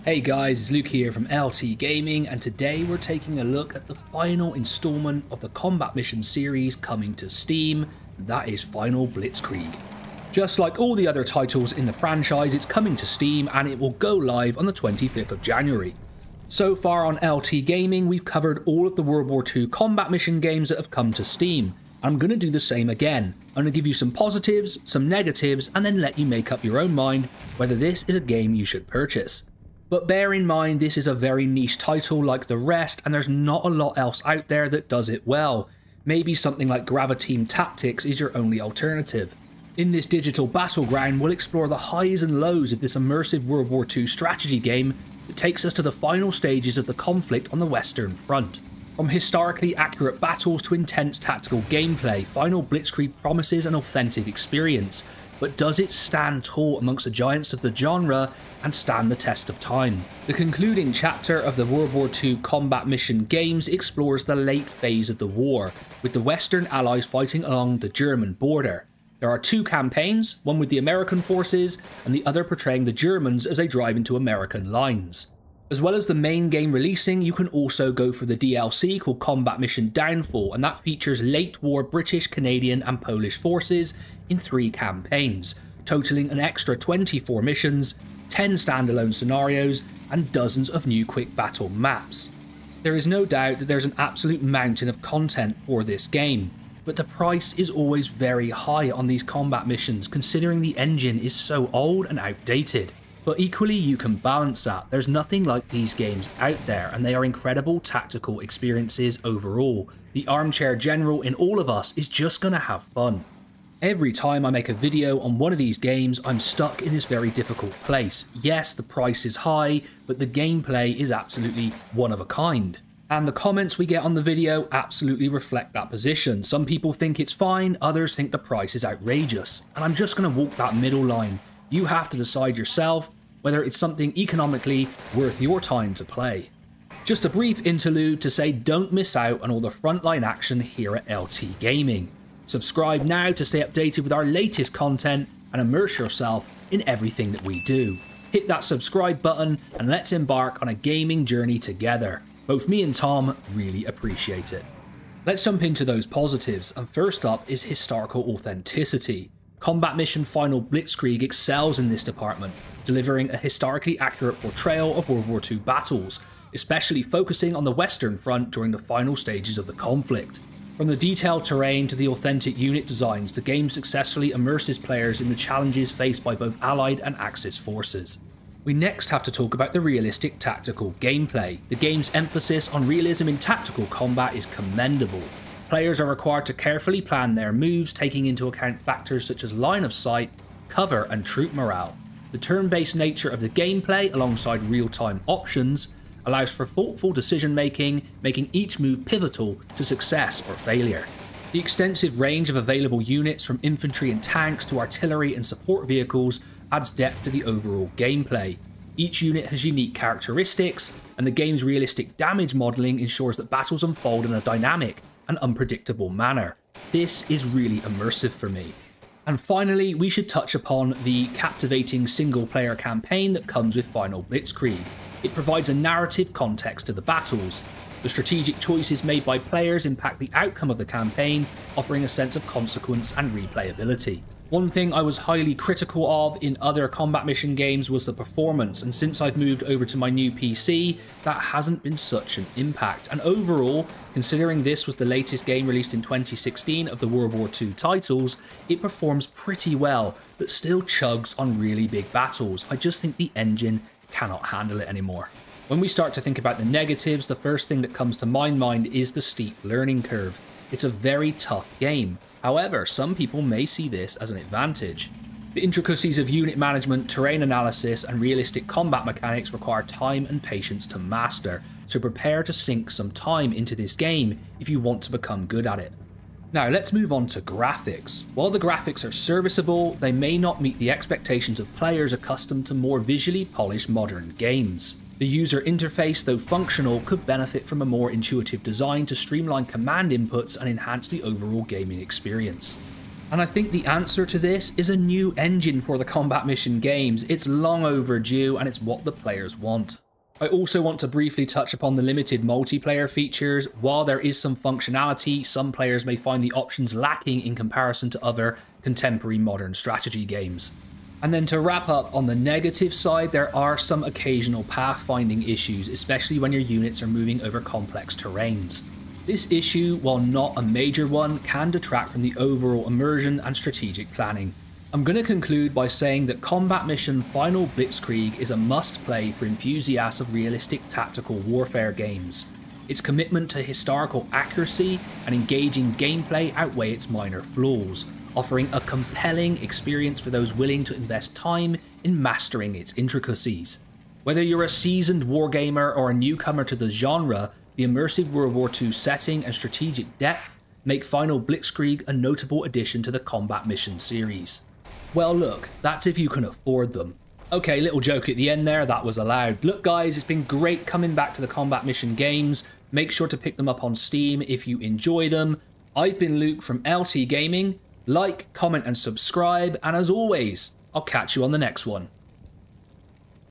Hey guys, it's Luke here from LT Gaming, and today we're taking a look at the final installment of the combat mission series coming to Steam, and that is Final Blitzkrieg. Just like all the other titles in the franchise, it's coming to Steam and it will go live on the 25th of January. So far on LT Gaming, we've covered all of the World War II combat mission games that have come to Steam. I'm going to do the same again. I'm going to give you some positives, some negatives, and then let you make up your own mind whether this is a game you should purchase. But bear in mind, this is a very niche title like the rest, and there's not a lot else out there that does it well. Maybe something like Team Tactics is your only alternative. In this digital battleground, we'll explore the highs and lows of this immersive World War II strategy game that takes us to the final stages of the conflict on the Western Front. From historically accurate battles to intense tactical gameplay, Final Blitzkrieg promises an authentic experience. But does it stand tall amongst the giants of the genre and stand the test of time? The concluding chapter of the World War II combat mission games explores the late phase of the war, with the Western Allies fighting along the German border. There are two campaigns, one with the American forces and the other portraying the Germans as they drive into American lines. As well as the main game releasing, you can also go for the DLC called Combat Mission Downfall, and that features late war British, Canadian and Polish forces in 3 campaigns, totaling an extra 24 missions, 10 standalone scenarios and dozens of new quick battle maps. There is no doubt that there's an absolute mountain of content for this game, but the price is always very high on these combat missions considering the engine is so old and outdated. But equally you can balance that. There's nothing like these games out there, and they are incredible tactical experiences overall. The armchair general in all of us is just gonna have fun. Every time I make a video on one of these games, I'm stuck in this very difficult place. Yes, the price is high, but the gameplay is absolutely one of a kind. And the comments we get on the video absolutely reflect that position. Some people think it's fine, others think the price is outrageous. And I'm just gonna walk that middle line. You have to decide yourself whether it's something economically worth your time to play. Just a brief interlude to say don't miss out on all the frontline action here at LT Gaming. Subscribe now to stay updated with our latest content and immerse yourself in everything that we do. Hit that subscribe button and let's embark on a gaming journey together. Both me and Tom really appreciate it. Let's jump into those positives, and first up is historical authenticity. Combat Mission Final Blitzkrieg excels in this department, delivering a historically accurate portrayal of World War II battles, especially focusing on the Western Front during the final stages of the conflict. From the detailed terrain to the authentic unit designs, the game successfully immerses players in the challenges faced by both Allied and Axis forces. We next have to talk about the realistic tactical gameplay. The game's emphasis on realism in tactical combat is commendable. Players are required to carefully plan their moves, taking into account factors such as line of sight, cover and troop morale. The turn-based nature of the gameplay, alongside real-time options, allows for thoughtful decision making each move pivotal to success or failure. The extensive range of available units, from infantry and tanks to artillery and support vehicles, adds depth to the overall gameplay. Each unit has unique characteristics, and the game's realistic damage modelling ensures that battles unfold in a dynamic and unpredictable manner. This is really immersive for me. And finally, we should touch upon the captivating single-player campaign that comes with Final Blitzkrieg. It provides a narrative context to the battles. The strategic choices made by players impact the outcome of the campaign, offering a sense of consequence and replayability. One thing I was highly critical of in other combat mission games was the performance, and since I've moved over to my new PC, that hasn't been such an impact. And overall, considering this was the latest game released in 2016 of the World War II titles, it performs pretty well, but still chugs on really big battles. I just think the engine cannot handle it anymore. When we start to think about the negatives, the first thing that comes to my mind is the steep learning curve. It's a very tough game. However, some people may see this as an advantage. The intricacies of unit management, terrain analysis, and realistic combat mechanics require time and patience to master, so prepare to sink some time into this game if you want to become good at it. Now let's move on to graphics. While the graphics are serviceable, they may not meet the expectations of players accustomed to more visually polished modern games. The user interface, though functional, could benefit from a more intuitive design to streamline command inputs and enhance the overall gaming experience. And I think the answer to this is a new engine for the combat mission games. It's long overdue and it's what the players want. I also want to briefly touch upon the limited multiplayer features. While there is some functionality, some players may find the options lacking in comparison to other contemporary modern strategy games. And then to wrap up on the negative side, there are some occasional pathfinding issues, especially when your units are moving over complex terrains. This issue, while not a major one, can detract from the overall immersion and strategic planning. I'm going to conclude by saying that Combat Mission Final Blitzkrieg is a must-play for enthusiasts of realistic tactical warfare games. Its commitment to historical accuracy and engaging gameplay outweigh its minor flaws, offering a compelling experience for those willing to invest time in mastering its intricacies. Whether you're a seasoned wargamer or a newcomer to the genre, the immersive World War II setting and strategic depth make Final Blitzkrieg a notable addition to the Combat Mission series. Well look, that's if you can afford them. Okay, little joke at the end there, that was allowed. Look guys, it's been great coming back to the Combat Mission games. Make sure to pick them up on Steam if you enjoy them. I've been Luke from LT Gaming. Like, comment and subscribe, and as always, I'll catch you on the next one.